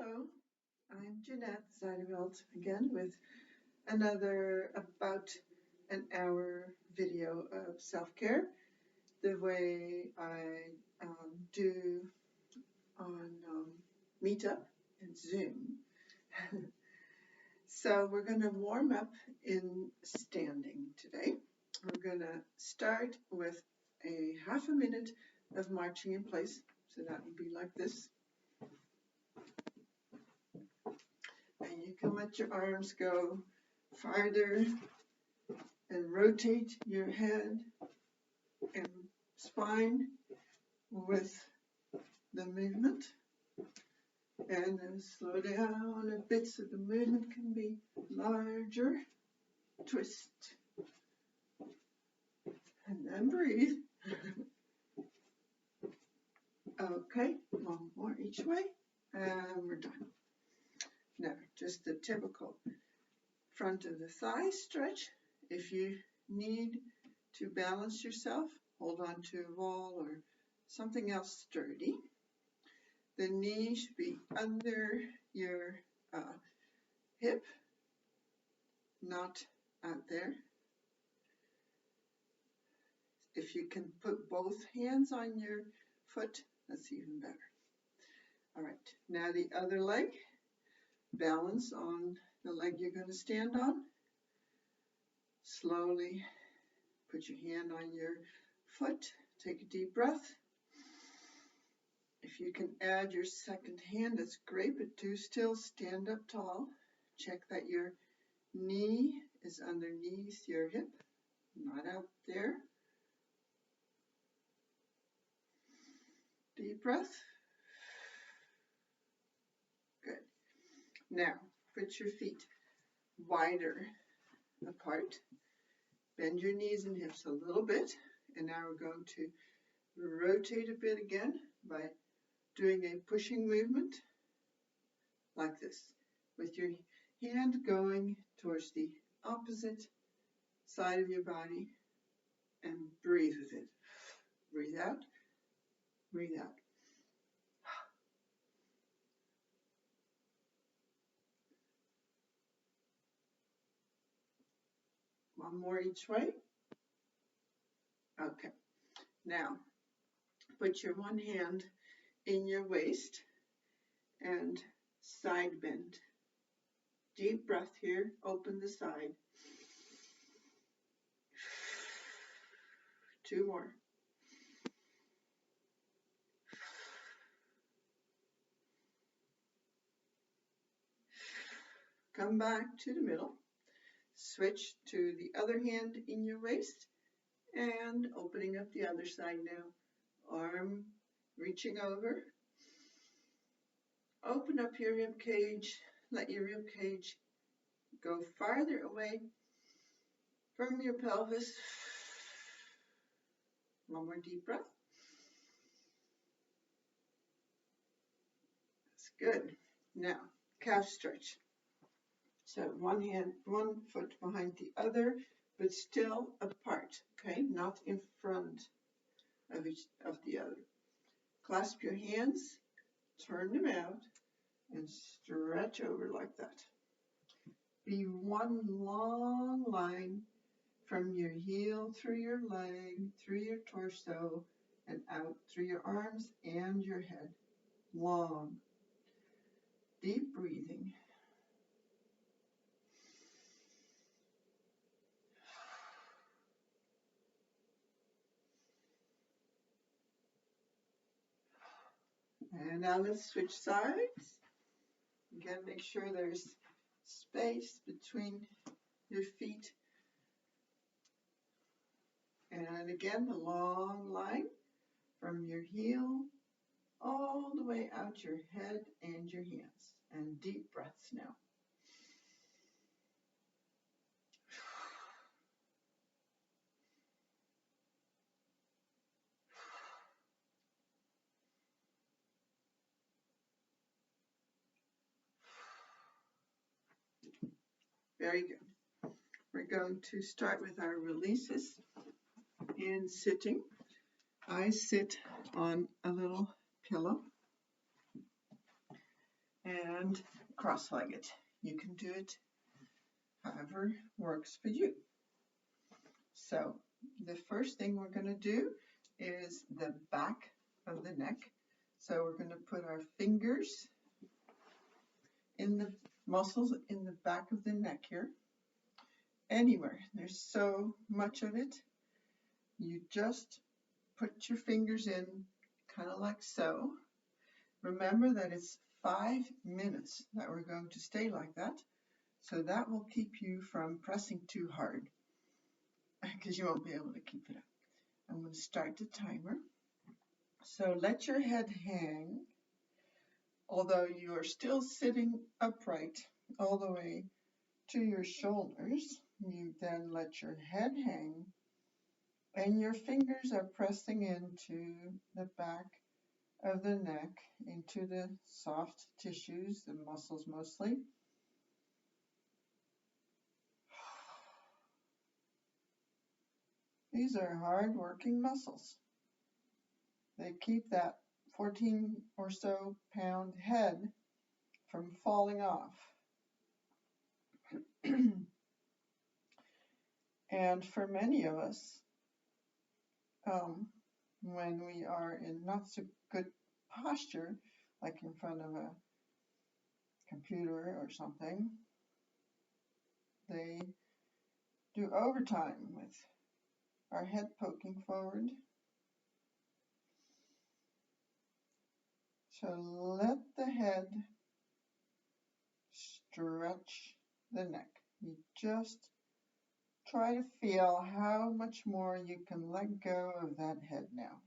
Hello, I'm Jeanette Zeideveld again with another about an hour video of self-care, the way I do on Meetup and Zoom. So we're going to warm up in standing today. We're going to start with a half a minute of marching in place. So that would be like this. And you can let your arms go farther and rotate your head and spine with the movement. And then slow down a bit so the movement can be larger. Twist. And then breathe. Okay, one more each way. And we're done. Now, just the typical front of the thigh stretch. If you need to balance yourself, hold on to a wall or something else sturdy. The knee should be under your hip, not out there. If you can put both hands on your foot, that's even better. All right, now the other leg. Balance on the leg you're going to stand on. Slowly put your hand on your foot. Take a deep breath. If you can add your second hand, that's great, but do still stand up tall. Check that your knee is underneath your hip, not out there. Deep breath. Good. Now, put your feet wider apart. Bend your knees and hips a little bit. And now we're going to rotate a bit again by doing a pushing movement like this, with your hand going towards the opposite side of your body, and breathe with it. Breathe out, breathe out. One more each way. Okay. Now, put your one hand in your waist and side bend. Deep breath here. Open the side. 2 more. Come back to the middle. Switch to the other hand in your waist and opening up the other side now. Arm reaching over. Open up your rib cage. Let your rib cage go farther away from your pelvis. One more deep breath. That's good. Now, calf stretch. So one foot behind the other, but still apart, okay? Not in front of the other. Clasp your hands, turn them out, and stretch over like that. Be one long line from your heel through your leg, through your torso, and out through your arms and your head. Long. Deep breathing. And now let's switch sides. Again, make sure there's space between your feet. And again, the long line from your heel all the way out your head and your hands. And deep breaths now. Very good. We're going to start with our releases in sitting. I sit on a little pillow. and cross-legged. You can do it however works for you. So the first thing we're going to do is the back of the neck. So we're going to put our fingers in the muscles in the back of the neck here. Anywhere. There's so much of it. You just put your fingers in kind of like so. Remember that it's 5 minutes that we're going to stay like that. So that will keep you from pressing too hard because you won't be able to keep it up. I'm going to start the timer. So let your head hang, although you are still sitting upright all the way to your shoulders. You then let your head hang and your fingers are pressing into the back of the neck, into the soft tissues, the muscles mostly. These are hard-working muscles. They keep that 14 or so pound head from falling off. And for many of us, when we are in not so good posture, like in front of a computer or something, they do overtime with our head poking forward. So let the head stretch the neck. You just try to feel how much more you can let go of that head now.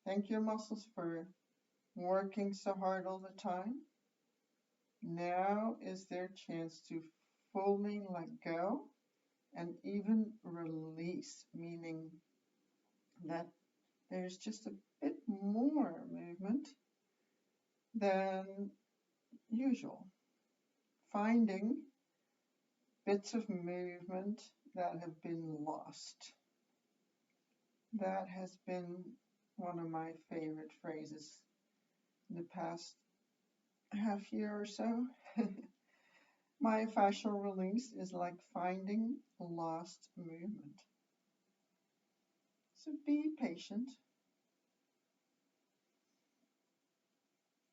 Thank your muscles for working so hard all the time. Now is their chance to fully let go and even release, meaning that there's just a bit more movement than usual. Finding bits of movement that have been lost. That has been one of my favorite phrases in the past half year or so. Myofascial release is like finding lost movement. So be patient.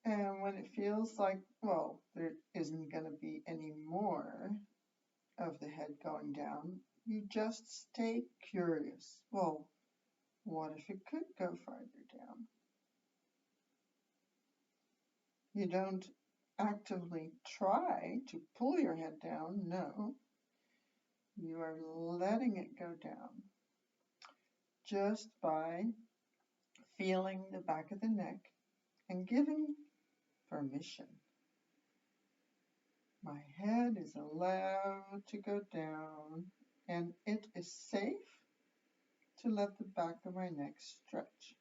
And when it feels like, well, there isn't going to be any more of the head going down, you just stay curious. Well, what if it could go farther down? You don't actively try to pull your head down, no. You are letting it go down just by feeling the back of the neck and giving permission. My head is allowed to go down, and it is safe to let the back of my neck stretch.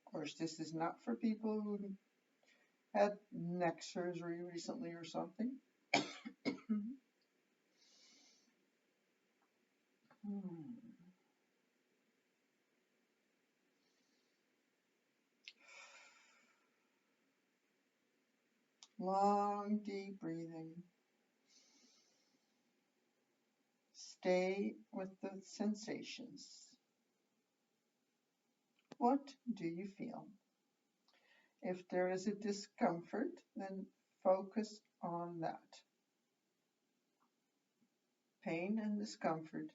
Of course, this is not for people who had neck surgery recently or something. Long, deep breathing. Stay with the sensations. What do you feel? If there is a discomfort, then focus on that. Pain and discomfort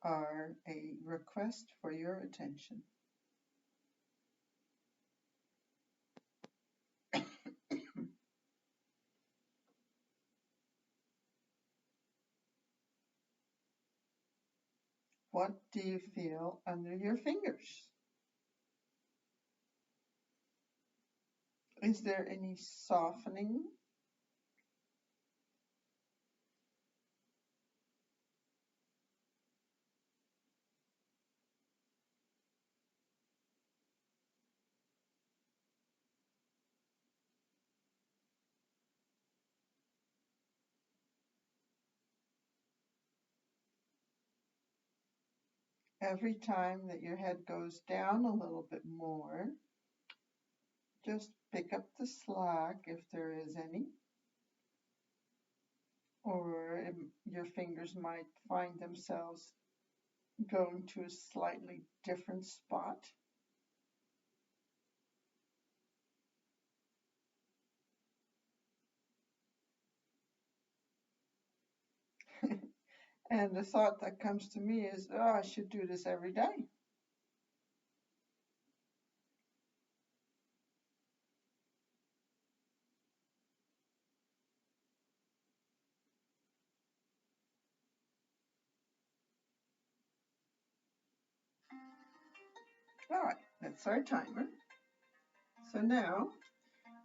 are a request for your attention. What do you feel under your fingers? Is there any softening? Every time that your head goes down a little bit more, just pick up the slack if there is any, or your fingers might find themselves going to a slightly different spot. And the thought that comes to me is, oh, I should do this every day. All right, that's our timer. So now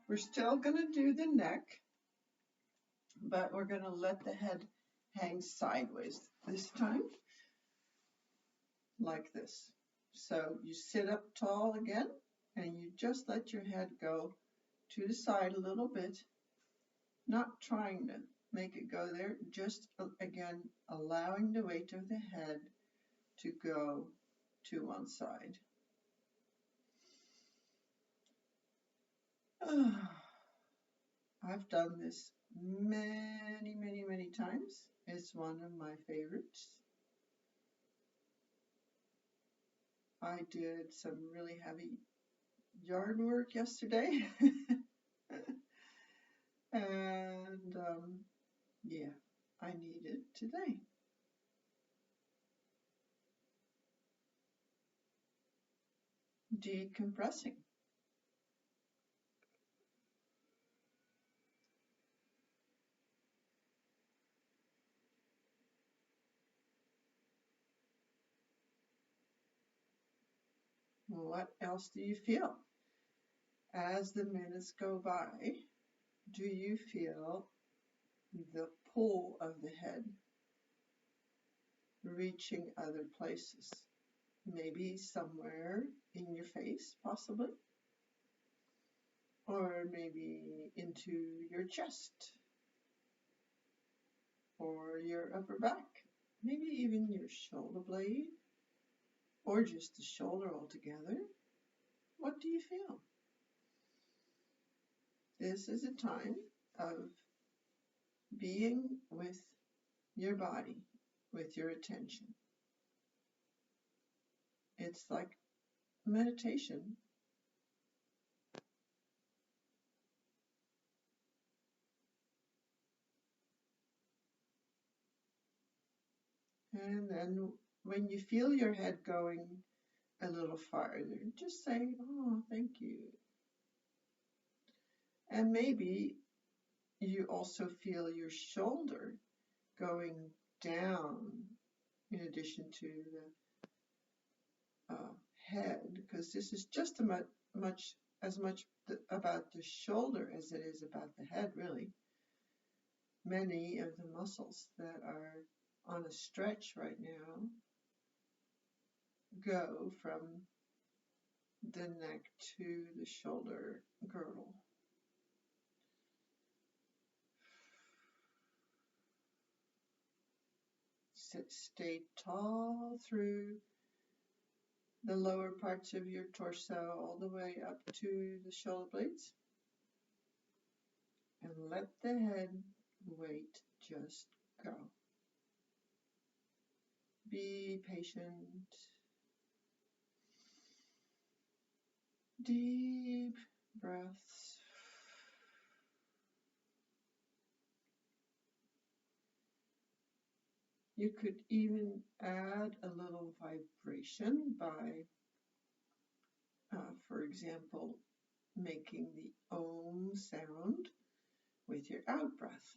we're still going to do the neck, but we're going to let the head hang sideways this time, like this. So you sit up tall again, and you just let your head go to the side a little bit, not trying to make it go there, just again allowing the weight of the head to go to one side. I've done this many times. It's one of my favorites. I did some really heavy yard work yesterday. And yeah, I need it today. Decompressing. What else do you feel? As the minutes go by, do you feel the pull of the head reaching other places? Maybe somewhere in your face, possibly, or maybe into your chest, or your upper back, maybe even your shoulder blade, or just the shoulder altogether. What do you feel? This is a time of being with your body, with your attention. It's like meditation. And then when you feel your head going a little farther, just say, oh, thank you. And maybe you also feel your shoulder going down in addition to the head, because this is just as much about the shoulder as it is about the head, really. Many of the muscles that are on a stretch right now go from the neck to the shoulder girdle. Stay tall through the lower parts of your torso all the way up to the shoulder blades. And let the head weight just go. Be patient. Deep breaths. You could even add a little vibration by, for example, making the Om sound with your out breath.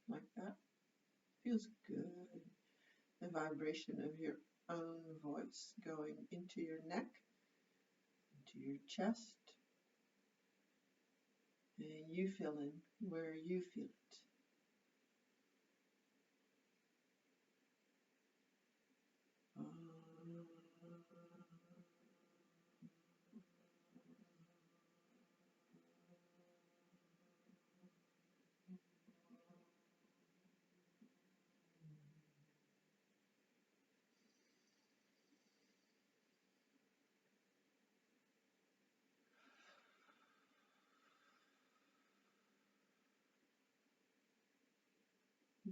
Like that. Feels good. The vibration of your own voice going into your neck, into your chest, and you feeling where you feel it.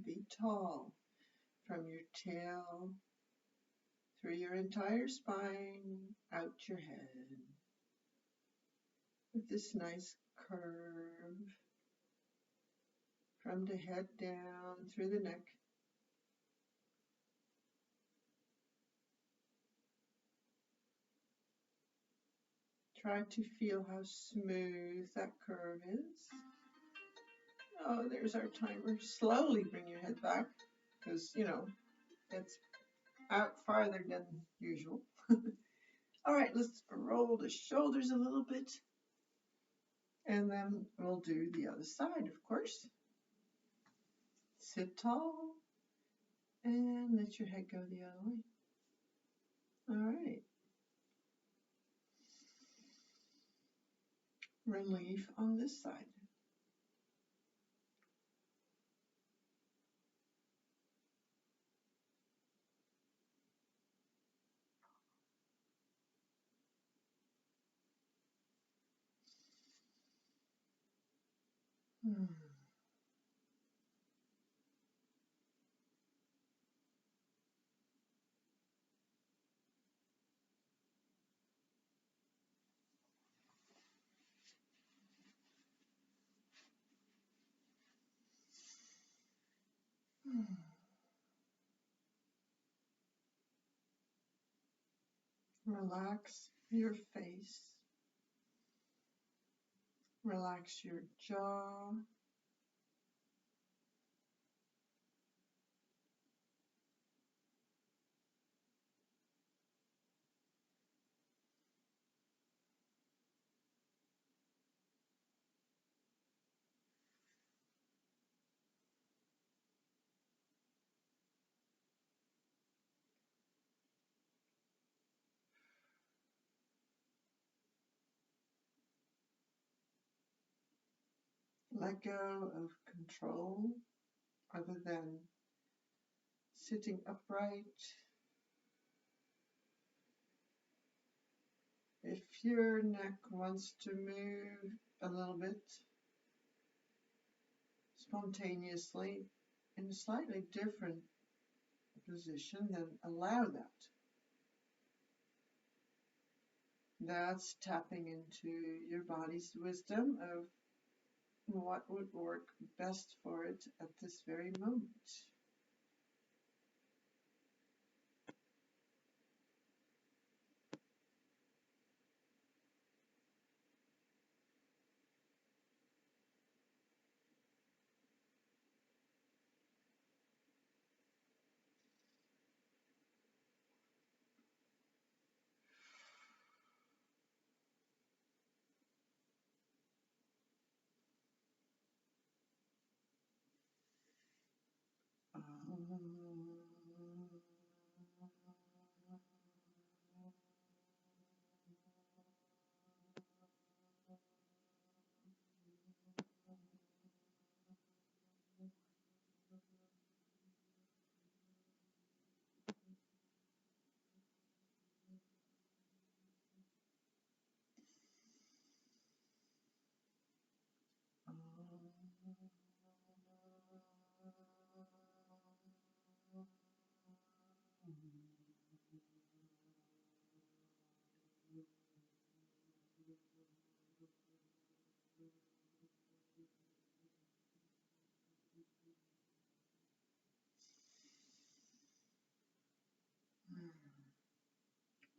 Be tall from your tail, through your entire spine, out your head, with this nice curve from the head down through the neck. Try to feel how smooth that curve is. Oh, there's our timer. Slowly bring your head back, because, you know, it's out farther than usual. All right, let's roll the shoulders a little bit. And then we'll do the other side, of course. Sit tall and let your head go the other way. All right. Relief on this side. Relax your face. Relax your jaw. Let go of control other than sitting upright. If your neck wants to move a little bit spontaneously in a slightly different position, then allow that. That's tapping into your body's wisdom of what would work best for it at this very moment.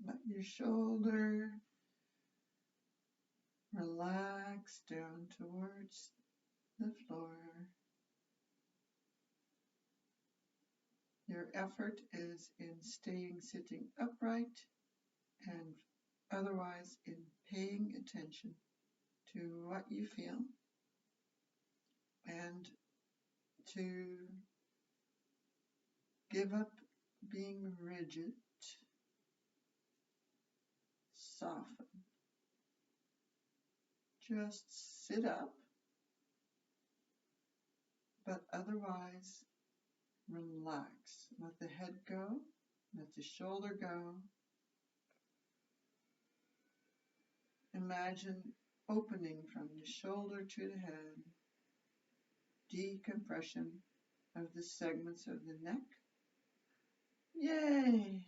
Let your shoulder relax down towards the floor. Your effort is in staying sitting upright and otherwise in paying attention to what you feel and to give up being rigid. Soften. Just sit up, but otherwise relax. Let the head go, let the shoulder go. Imagine opening from the shoulder to the head, decompression of the segments of the neck. Yay!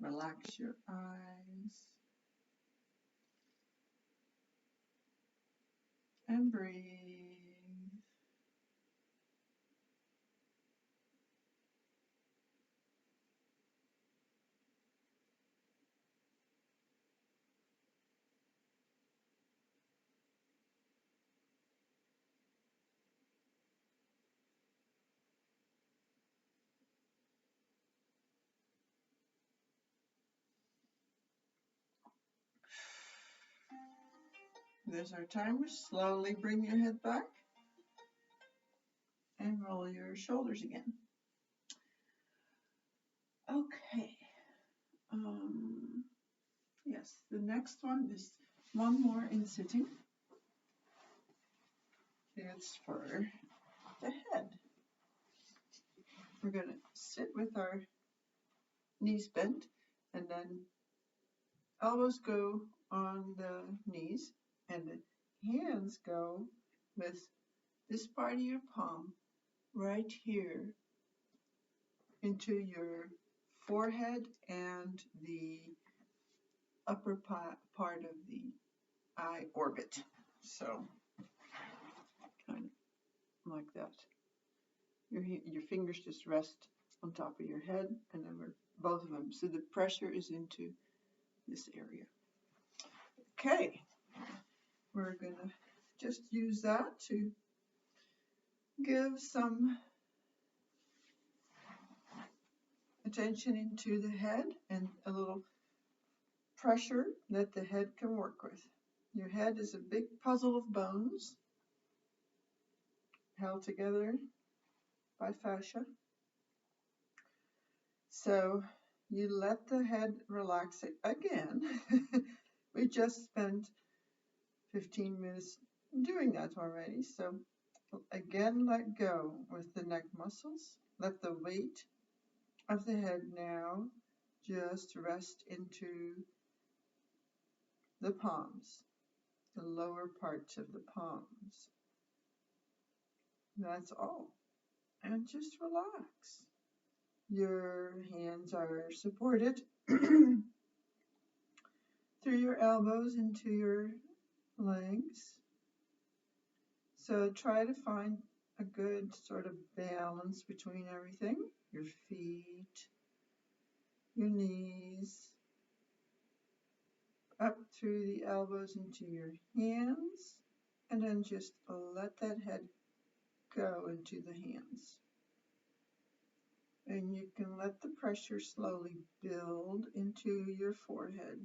Relax your eyes and breathe. There's our timer. Slowly bring your head back and roll your shoulders again. Okay. Yes, the next one is one more in sitting. It's for the head. We're going to sit with our knees bent, and then elbows go on the knees, and the hands go with this part of your palm right here into your forehead and the upper part of the eye orbit. So, kind of like that. Your fingers just rest on top of your head, and then both of them. So the pressure is into this area. Okay, we're going to just use that to give some attention into the head and a little pressure that the head can work with. Your head is a big puzzle of bones held together by fascia. So you let the head relax it again. We just spent 15 minutes doing that already. So again, let go with the neck muscles. Let the weight of the head now just rest into the palms, the lower parts of the palms. That's all. And just relax. Your hands are supported through your elbows into your legs. So try to find a good sort of balance between everything. Your feet, your knees, up through the elbows into your hands, and then just let that head go into the hands. And you can let the pressure slowly build into your forehead.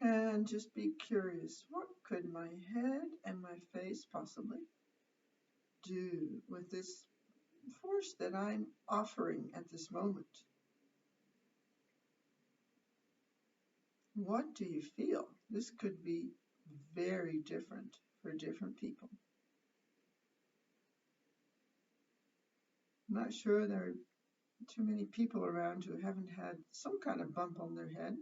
And just be curious, what could my head and my face possibly do with this force that I'm offering at this moment? What do you feel? This could be very different for different people. I'm not sure there are too many people around who haven't had some kind of bump on their head.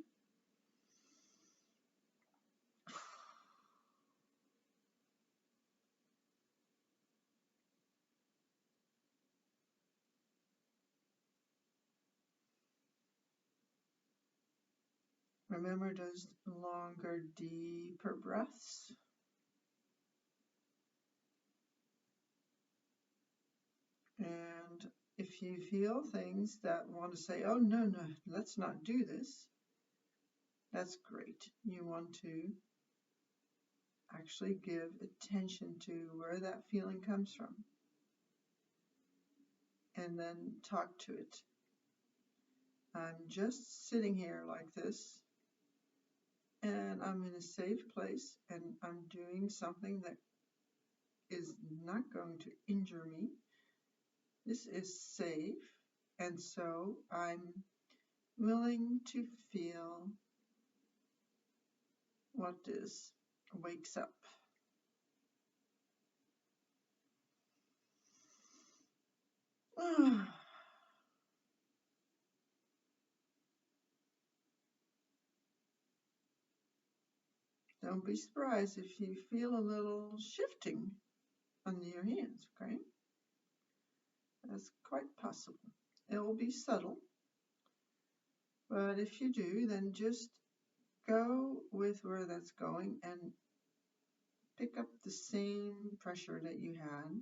Remember those longer, deeper breaths. And if you feel things that want to say, oh, no, let's not do this, that's great. You want to actually give attention to where that feeling comes from. And then talk to it. I'm just sitting here like this, and I'm in a safe place, and I'm doing something that is not going to injure me. This is safe, and so I'm willing to feel what this wakes up. don't be surprised if you feel a little shifting under your hands, okay? That's quite possible. It will be subtle, but if you do, then just go with where that's going and pick up the same pressure that you had.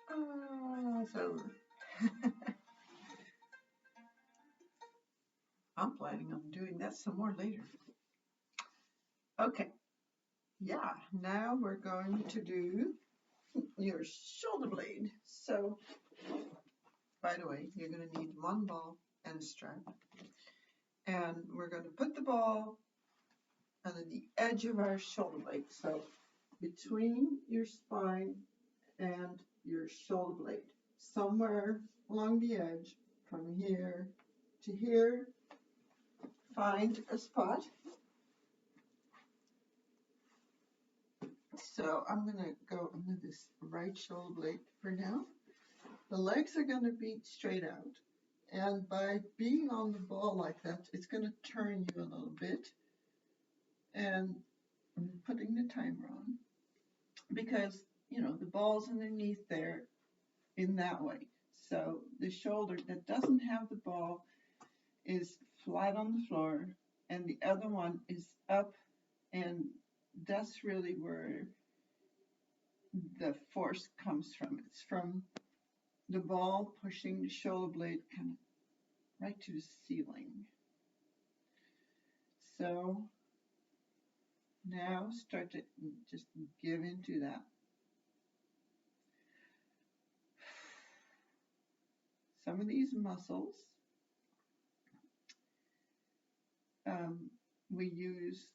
Oh, it's over. I'm planning on doing that some more later. Okay, yeah, now we're going to do your shoulder blade. So, by the way, you're going to need one ball and a strap. And we're going to put the ball under the edge of our shoulder blade. So, between your spine and your shoulder blade, somewhere along the edge, from here to here, find a spot. So I'm going to go under this right shoulder blade for now. The legs are going to be straight out. And by being on the ball like that, it's going to turn you a little bit. And I'm putting the timer on because, you know, the ball's underneath there in that way. So the shoulder that doesn't have the ball is flat on the floor, and the other one is up, and that's really where the force comes from. It's from the ball pushing the shoulder blade kind of right to the ceiling. So now start to just give into that. Some of these muscles we use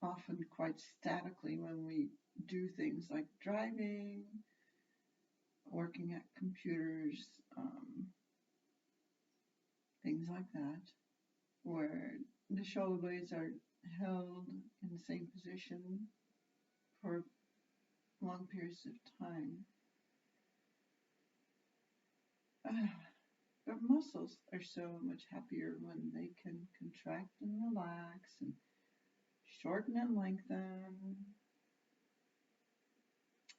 often quite statically when we do things like driving, working at computers, things like that, where the shoulder blades are held in the same position for long periods of time. The muscles are so much happier when they can contract and relax and shorten and lengthen.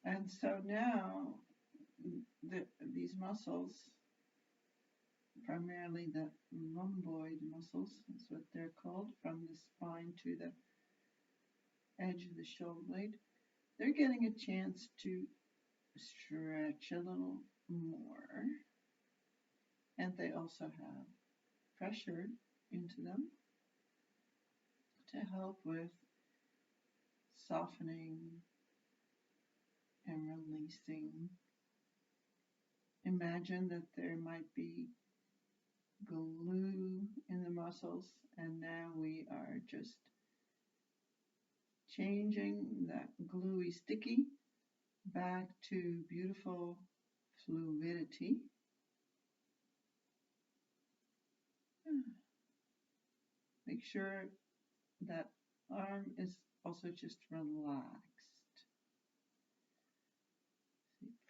And so now these muscles, primarily the rhomboid muscles, that's what they're called, from the spine to the edge of the shoulder blade, they're getting a chance to stretch a little more. And they also have pressure into them to help with softening and releasing. Imagine that there might be glue in the muscles, and now we are just changing that gluey sticky back to beautiful fluidity. Make sure that arm is also just relaxed.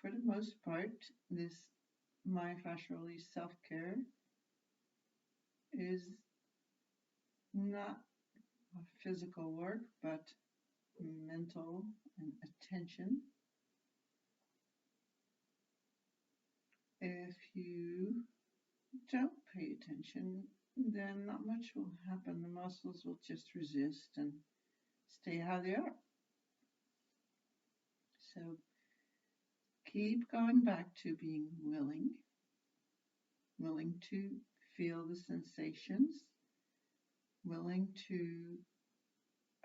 For the most part, this myofascial release self-care is not physical work, but mental and attention. If you don't pay attention, then not much will happen. The muscles will just resist and stay how they are. So keep going back to being willing to feel the sensations, willing to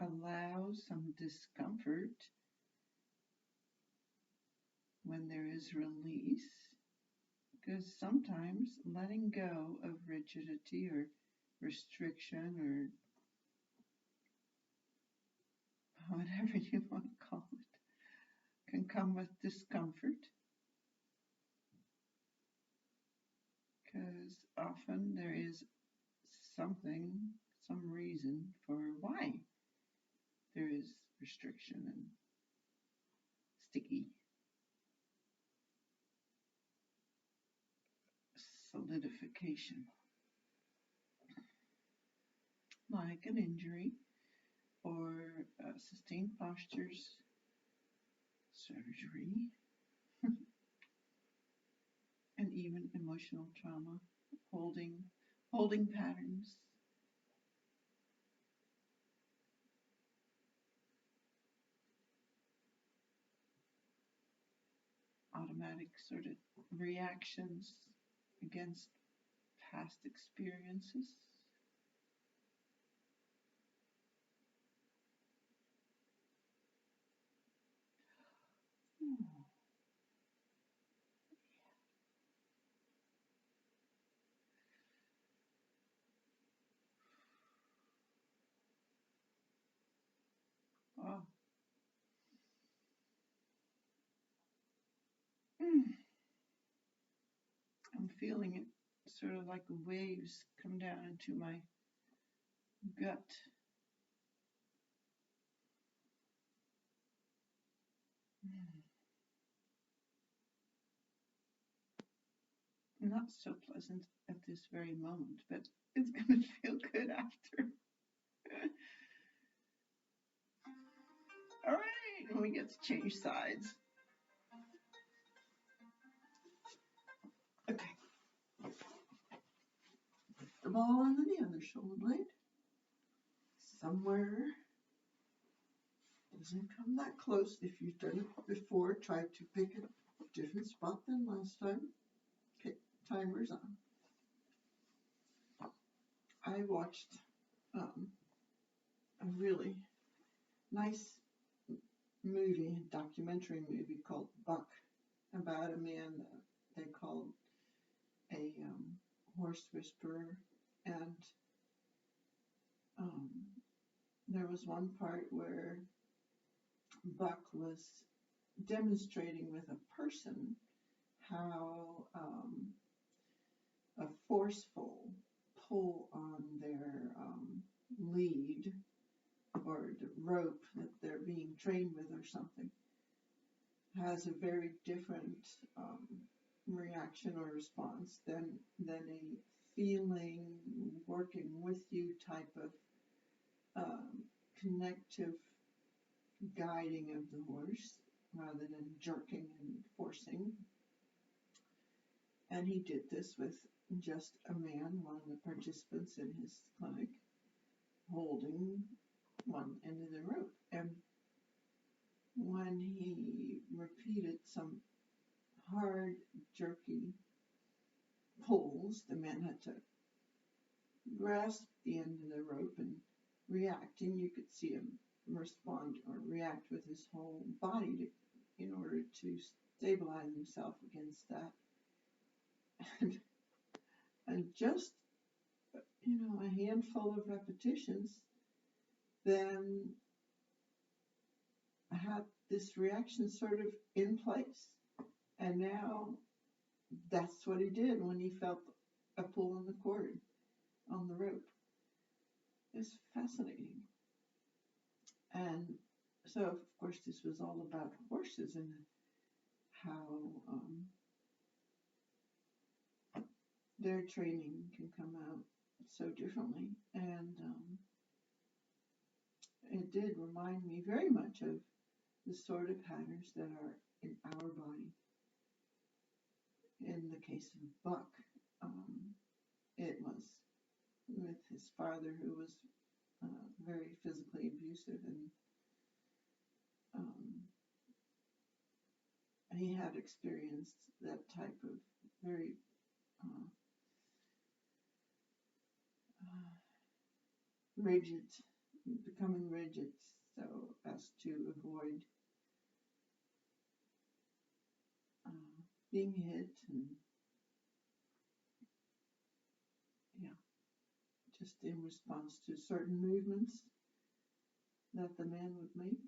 allow some discomfort when there is release, because sometimes letting go of rigidity or restriction or whatever you want to call it can come with discomfort, because often there is some reason for why there is restriction and sticky solidification, like an injury or sustained postures, surgery, and even emotional trauma, holding patterns. Automatic sort of reactions against past experiences. Oh. I'm feeling it sort of like waves come down into my gut. Not so pleasant at this very moment, but it's going to feel good after. All right, we get to change sides. Okay. The ball onto the other shoulder blade. Somewhere. Doesn't come that close. If you've done it before, try to pick a different spot than last time. Okay, timer's on. I watched a really nice documentary movie called Buck, about a man that they called a horse whisperer, and there was one part where Buck was demonstrating with a person how a forceful pull on their lead or the rope that they're being trained with or something has a very different reaction or response than a feeling, working with you type of connective guiding of the horse rather than jerking and forcing. And he did this with just a man, one of the participants in his clinic, holding one end of the rope. And when he repeated some hard, jerky pulls, the man had to grasp the end of the rope and react, and you could see him respond or react with his whole body in order to stabilize himself against that. And just, a handful of repetitions, then I had this reaction sort of in place. And now that's what he did when he felt a pull on the cord, on the rope. It's fascinating. And so, of course, this was all about horses and how their training can come out so differently. And it did remind me very much of the sort of patterns that are in our body. In the case of Buck, it was with his father, who was very physically abusive, and he had experienced that type of very rigid, becoming rigid, so as to avoid being hit, and just in response to certain movements that the man would make.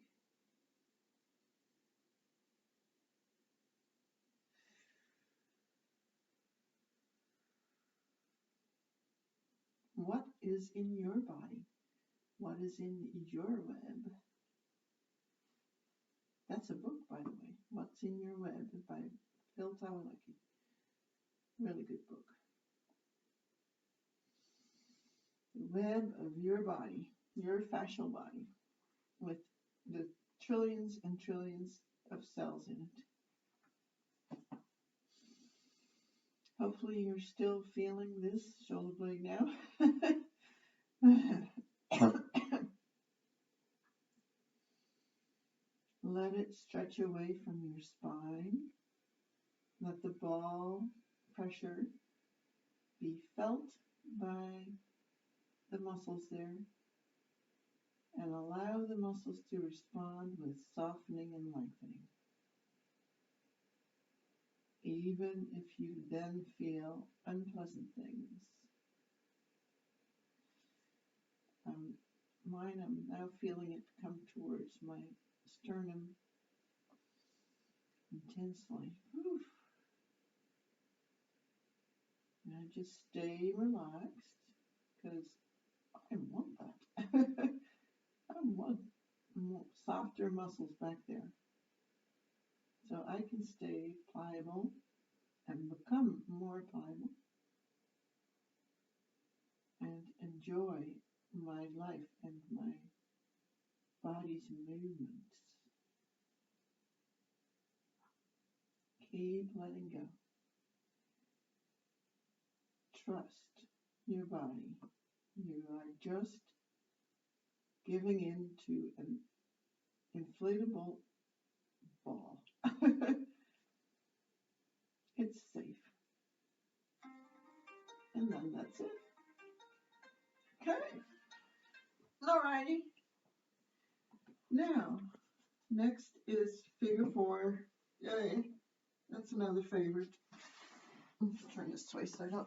What is in your body? What is in your web? That's a book, by the way. What's in Your Web by Phil Tawalecki. Really good book. The web of your body, your fascial body, with the trillions and trillions of cells in it. Hopefully you're still feeling this shoulder blade now. Let it stretch away from your spine. Let the ball pressure be felt by the muscles there, and allow the muscles to respond with softening and lengthening. Even if you then feel unpleasant things. I'm now feeling it come towards my sternum intensely. Oof. Now just stay relaxed, because I want that. I want more softer muscles back there, so I can stay pliable and become more pliable and enjoy my life and my body's movements. Keep letting go. Trust your body. You are just giving in to an inflatable ball. It's safe. And then that's it. Okay. Alrighty. Now, next is figure 4. Yay. That's another favorite. Let's turn this way so I don't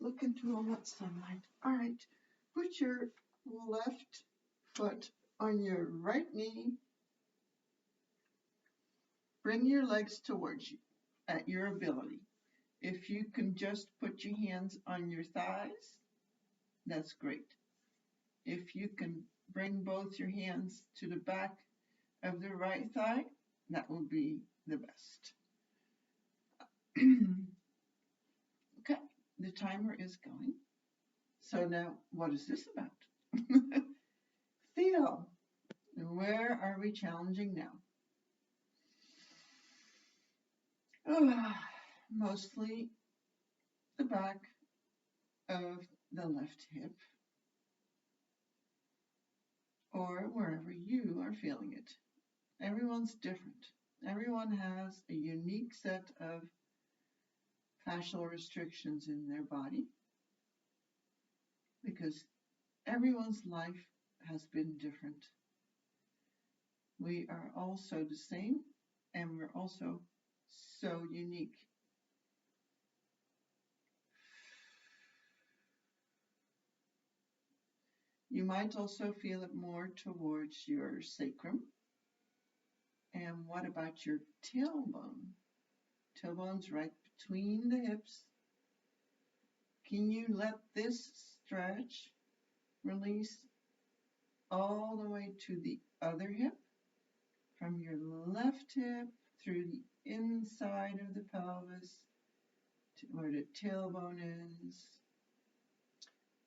look into all that sunlight. Alright. Put your left foot on your right knee. Bring your legs towards you at your ability. If you can just put your hands on your thighs, that's great. If you can bring both your hands to the back of the right thigh, that will be the best. Okay, the timer is going. So now, what is this about? Feel. Where are we challenging now? Mostly the back of the left hip, or wherever you are feeling it. Everyone's different. Everyone has a unique set of fascial restrictions in their body, because everyone's life has been different. We are all so the same, and we're also so unique. You might also feel it more towards your sacrum. And what about your tailbone? Tailbone's right between the hips. Can you let this stretch, release all the way to the other hip, from your left hip through the inside of the pelvis to where the tailbone is,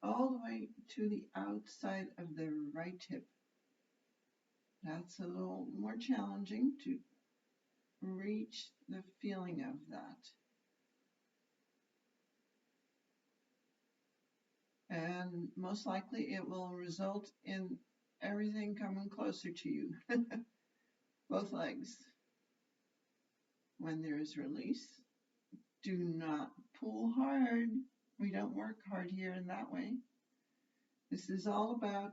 all the way to the outside of the right hip. That's a little more challenging to reach the feeling of that. And most likely it will result in everything coming closer to you. Both legs. When there is release, do not pull hard. We don't work hard here in that way. This is all about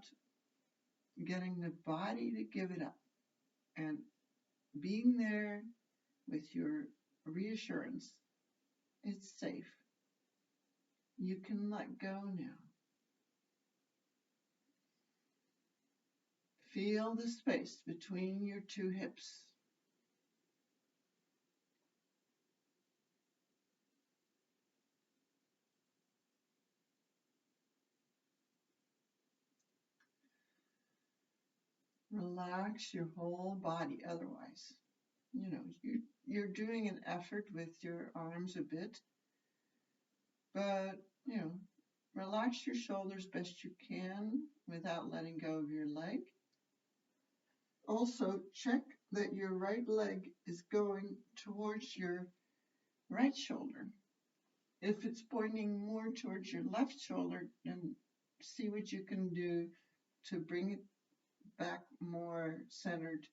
getting the body to give it up and being there with your reassurance. It's safe. You can let go now. Feel the space between your two hips. Relax your whole body otherwise. You're doing an effort with your arms a bit, but, relax your shoulders best you can without letting go of your leg. Also, check that your right leg is going towards your right shoulder. If it's pointing more towards your left shoulder, then see what you can do to bring it back more centered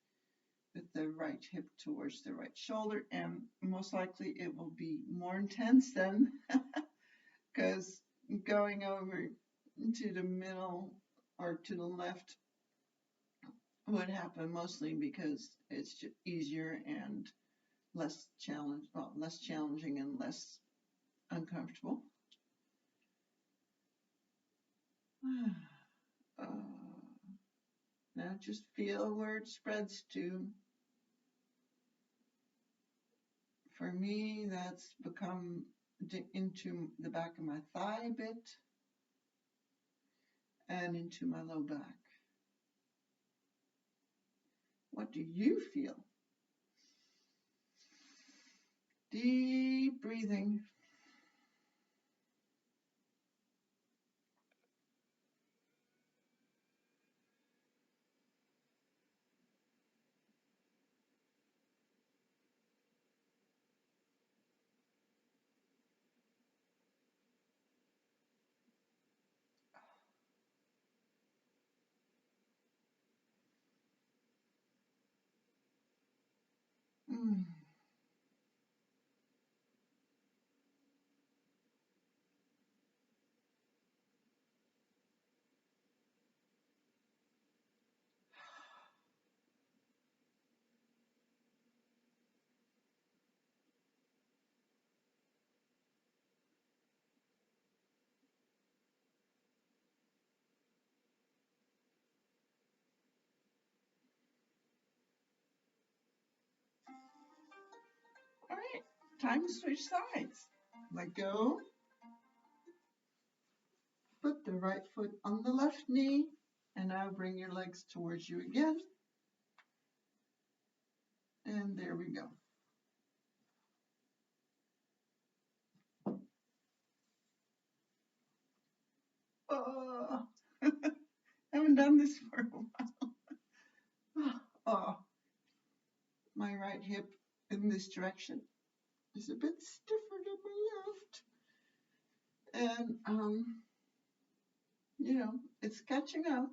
with the right hip towards the right shoulder, and most likely it will be more intense then because going over to the middle or to the left would happen mostly because it's just easier and less challenging and less uncomfortable. Now just feel where it spreads to. For me, that's become into the back of my thigh a bit and into my low back. What do you feel? Deep breathing. All right, time to switch sides. Let go. Put the right foot on the left knee, and now bring your legs towards you again. And there we go. Oh, haven't done this for a while. Oh, my right hip in this direction is a bit stiffer than my left. And, it's catching up.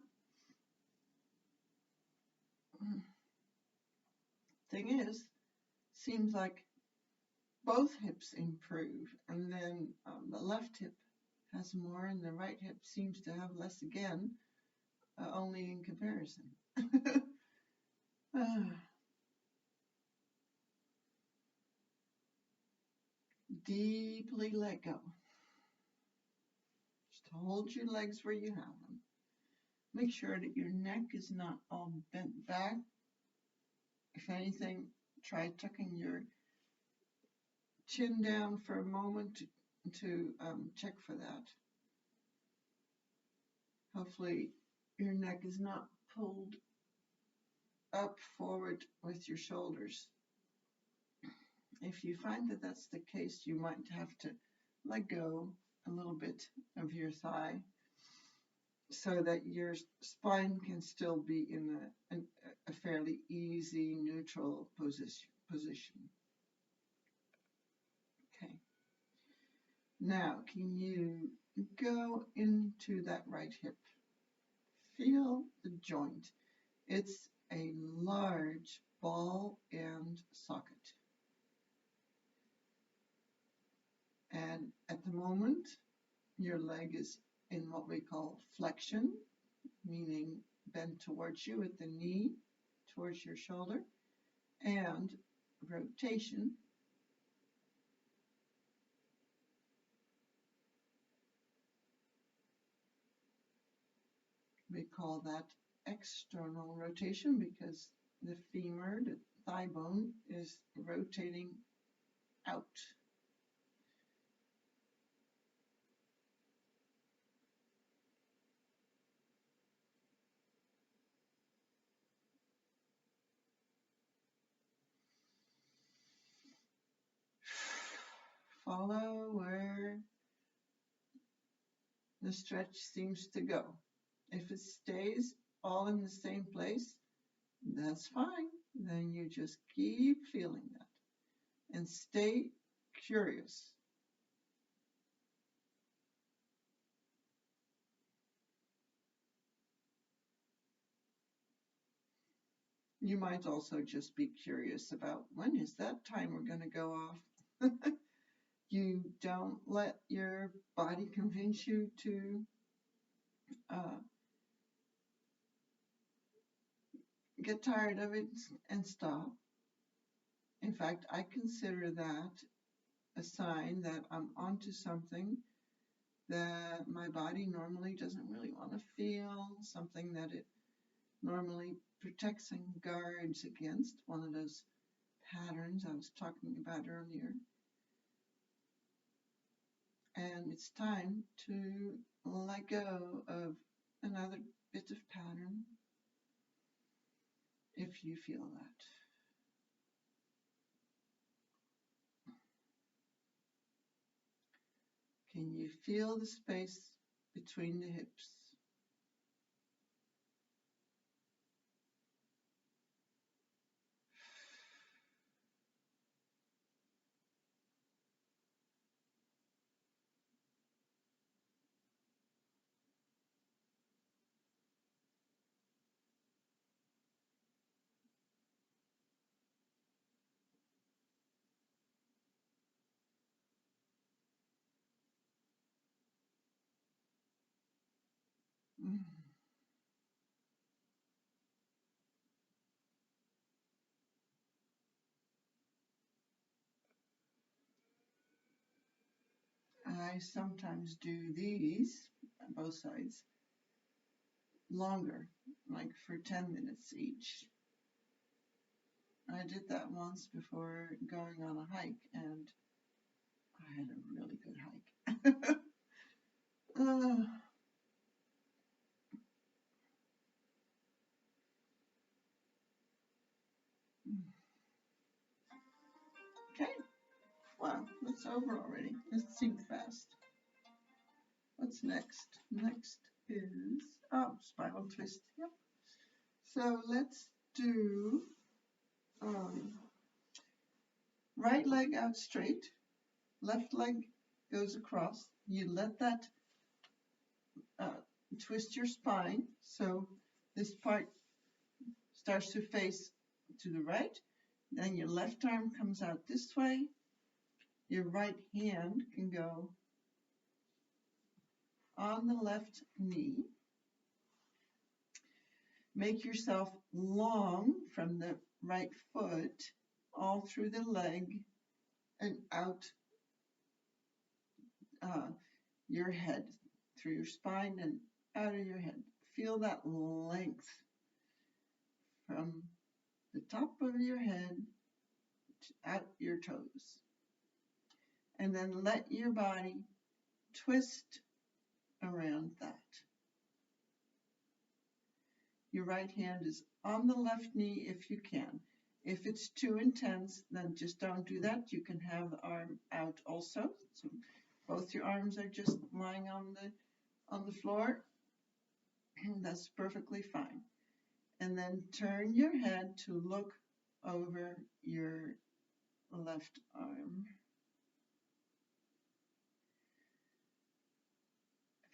Thing is, seems like both hips improve, and then the left hip has more, and the right hip seems to have less again, only in comparison. Deeply let go. Just hold your legs where you have them. Make sure that your neck is not all bent back. If anything, try tucking your chin down for a moment to check for that. Hopefully your neck is not pulled up forward with your shoulders. If you find that that's the case, you might have to let go a little bit of your thigh so that your spine can still be in a fairly easy, neutral position. Okay. Now, can you go into that right hip? Feel the joint. It's a large ball and socket. And at the moment, your leg is in what we call flexion, meaning bent towards you with the knee towards your shoulder, and rotation. We call that external rotation because the femur, the thigh bone, is rotating out. Follow where the stretch seems to go. If it stays all in the same place, that's fine. Then you just keep feeling that and stay curious. You might also just be curious about when is that timer going to go off? You don't let your body convince you to get tired of it and stop. In fact, I consider that a sign that I'm onto something that my body normally doesn't really want to feel, something that it normally protects and guards against, one of those patterns I was talking about earlier. And it's time to let go of another bit of pattern if you feel that. Can you feel the space between the hips? I sometimes do these, both sides, longer, like for 10 minutes each. I did that once before going on a hike, and I had a really good hike. Okay, well, that's over already. It seemed fast. What's next? Next is, spinal twist. Yep. So let's do right leg out straight, left leg goes across. You let that twist your spine, so this part starts to face to the right. Then your left arm comes out this way. Your right hand can go on the left knee. Make yourself long from the right foot all through the leg and out your head, through your spine and out of your head. Feel that length from the top of your head out your toes. And then let your body twist around that. Your right hand is on the left knee if you can. If it's too intense, then just don't do that. You can have the arm out also. So both your arms are just lying on the floor. That's perfectly fine. And then turn your head to look over your left arm.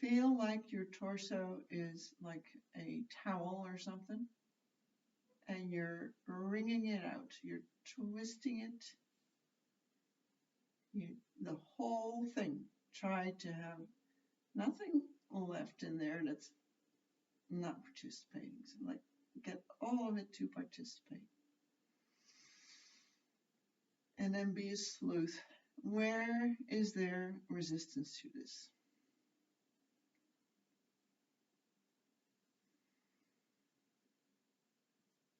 Feel like your torso is like a towel or something, and you're wringing it out. You're twisting it. The whole thing. Try to have nothing left in there that's not participating. So like get all of it to participate. And then be a sleuth. Where is there resistance to this?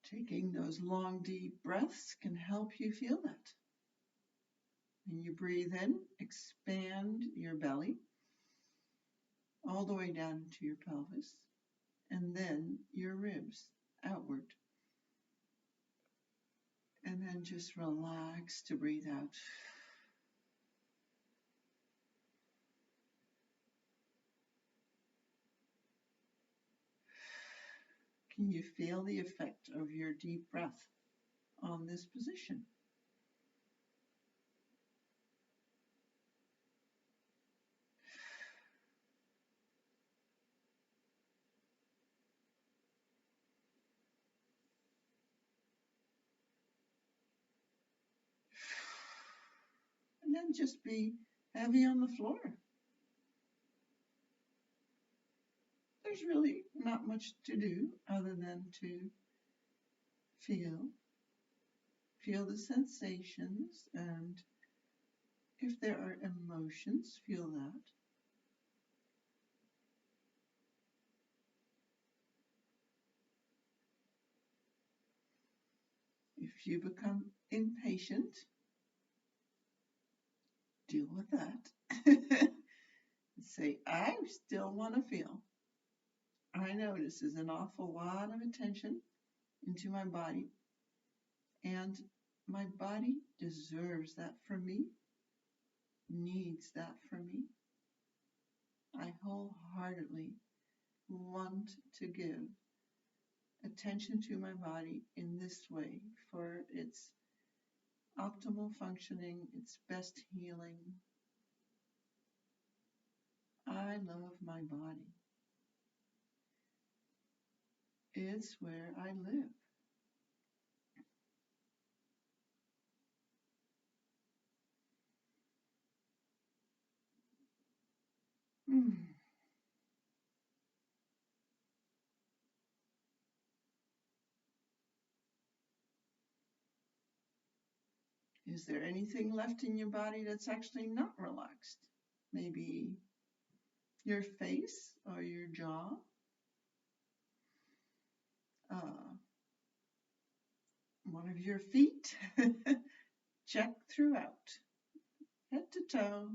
Taking those long, deep breaths can help you feel that. And you breathe in, expand your belly all the way down to your pelvis, and then your ribs outward. And then just relax to breathe out. Can you feel the effect of your deep breath on this position? And then just be heavy on the floor. There's really not much to do other than to feel the sensations, and if there are emotions, feel that. If you become impatient, deal with that. Say, I still want to feel. I notice there's an awful lot of attention into my body, and my body deserves that from me, needs that from me. I wholeheartedly want to give attention to my body in this way for its optimal functioning, its best healing. I love my body. It's where I live. Is there anything left in your body that's actually not relaxed? Maybe your face or your jaw? One of your feet? Check throughout, head to toe.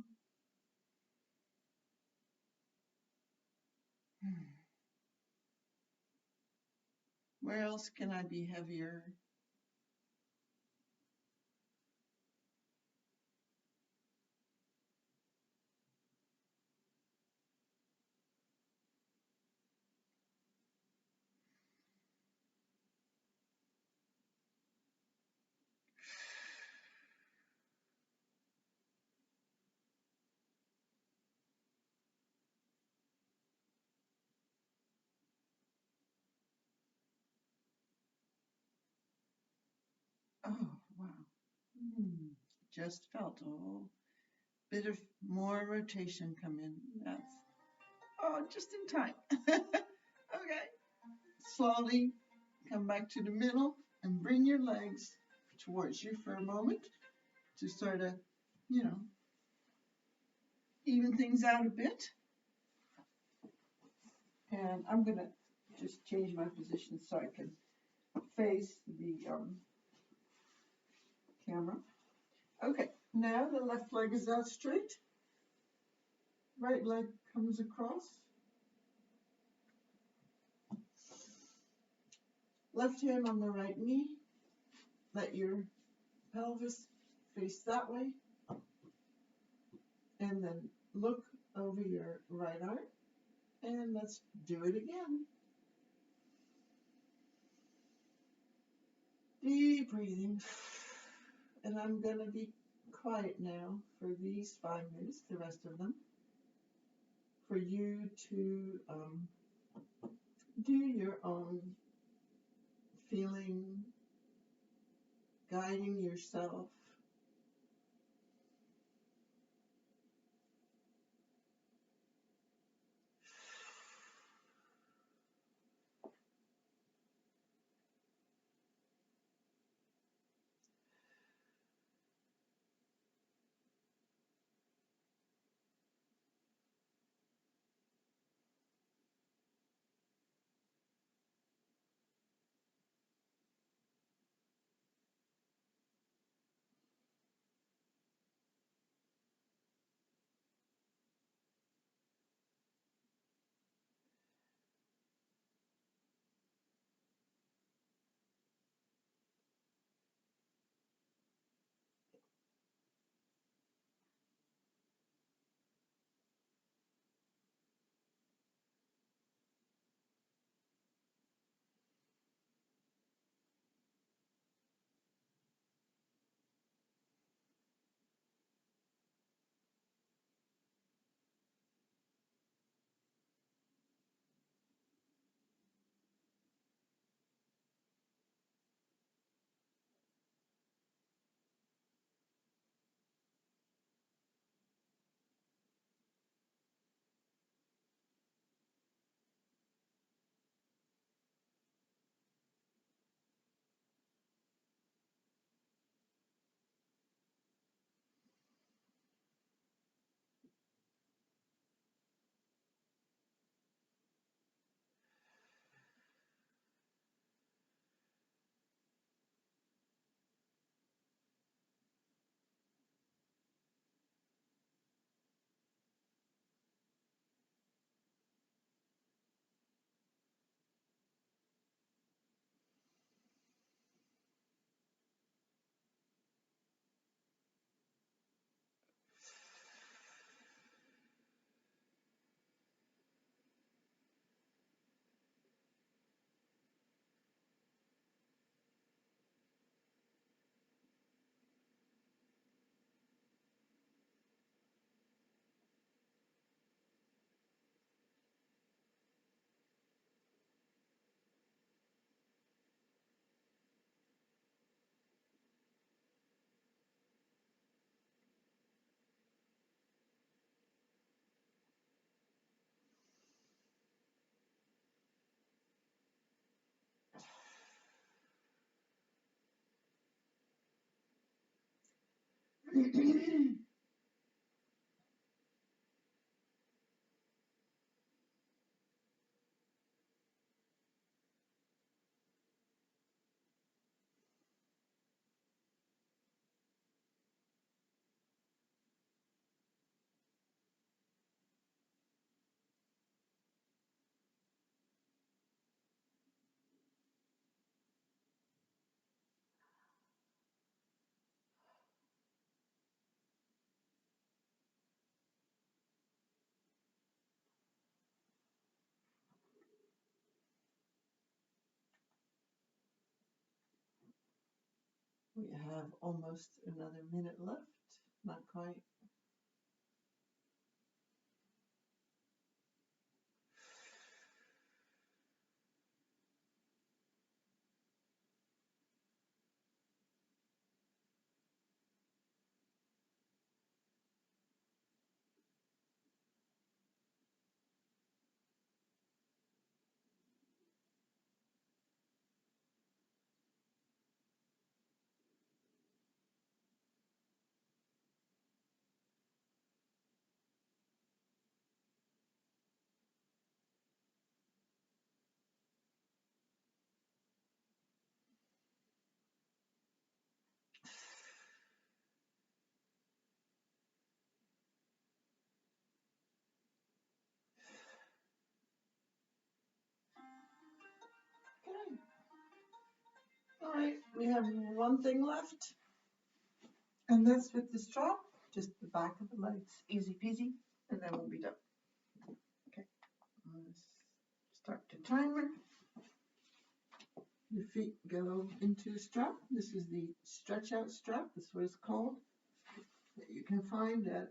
Where else can I be heavier? Oh, wow. Just felt a whole bit of more rotation come in. That's, just in time. Okay. Slowly come back to the middle and bring your legs towards you for a moment to sort of, even things out a bit. And I'm going to just change my position so I can face the camera. Okay, now the left leg is out straight. Right leg comes across. Left hand on the right knee. Let your pelvis face that way. And then look over your right arm. And let's do it again. Deep breathing. And I'm going to be quiet now for these 5 minutes, the rest of them, for you to do your own feeling, guiding yourself. We have almost another minute left, not quite. All right, we have one thing left, and that's with the strap, just the back of the legs, easy peasy, and then we'll be done. Okay, let's start the timer. Your feet go into the strap. This is the stretch out strap. That's what it's called. That you can find at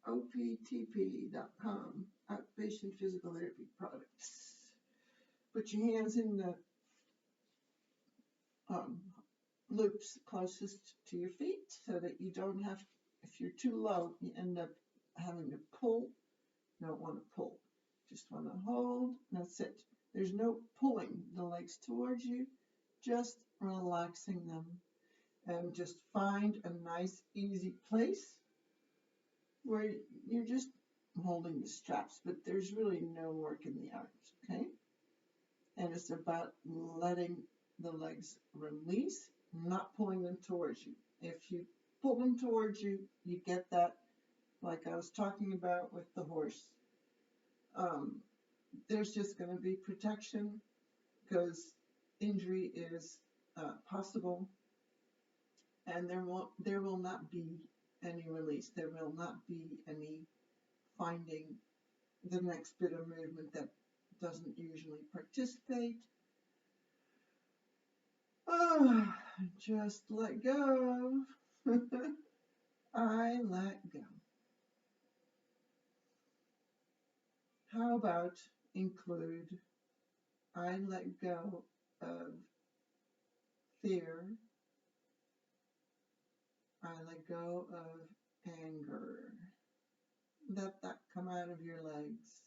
optp.com, Outpatient Physical Therapy Products. Put your hands in the loops closest to your feet so that you don't have, if you're too low, you end up having to pull. You don't want to pull. Just want to hold. That's it. There's no pulling the legs towards you, just relaxing them. And just find a nice, easy place where you're just holding the straps, but there's really no work in the arms, okay? And it's about letting the legs release, not pulling them towards you. If you pull them towards you, you get that, like I was talking about with the horse. There's just going to be protection because injury is possible, and there will not be any release. There will not be any finding the next bit of movement that doesn't usually participate. Oh, just let go. I let go. How about include I let go of fear. I let go of anger. Let that come out of your legs.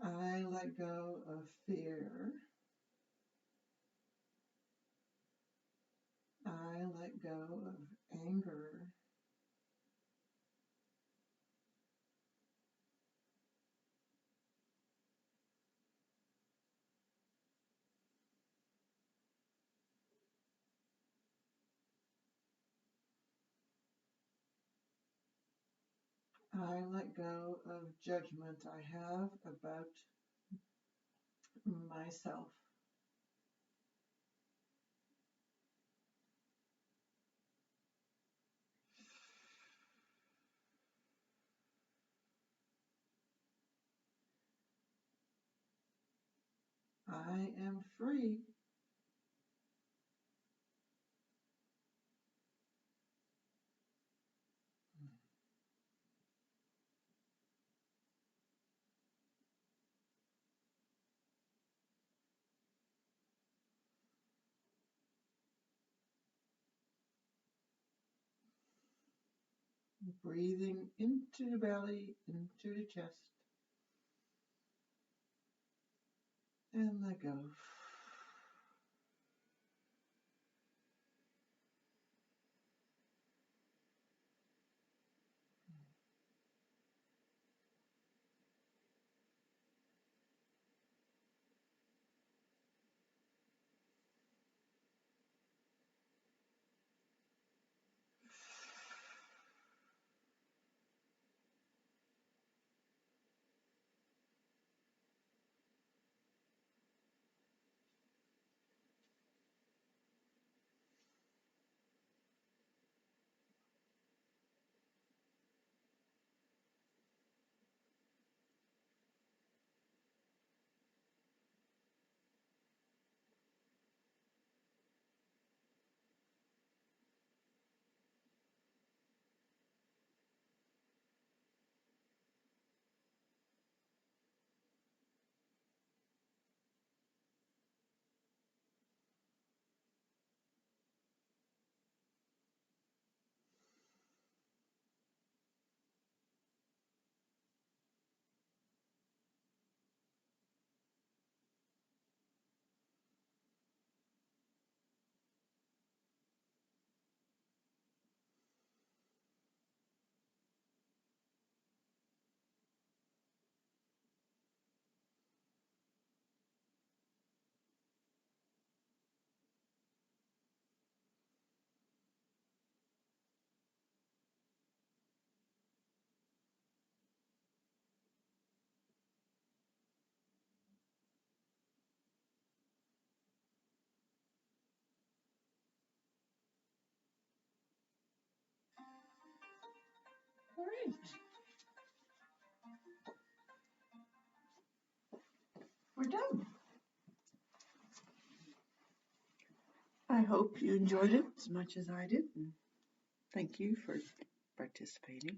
I let go of fear. I let go of anger. I let go of judgment I have about myself. I am free. Breathing into the belly, into the chest, and let go. All right. We're done. I hope you enjoyed it as much as I did, and thank you for participating.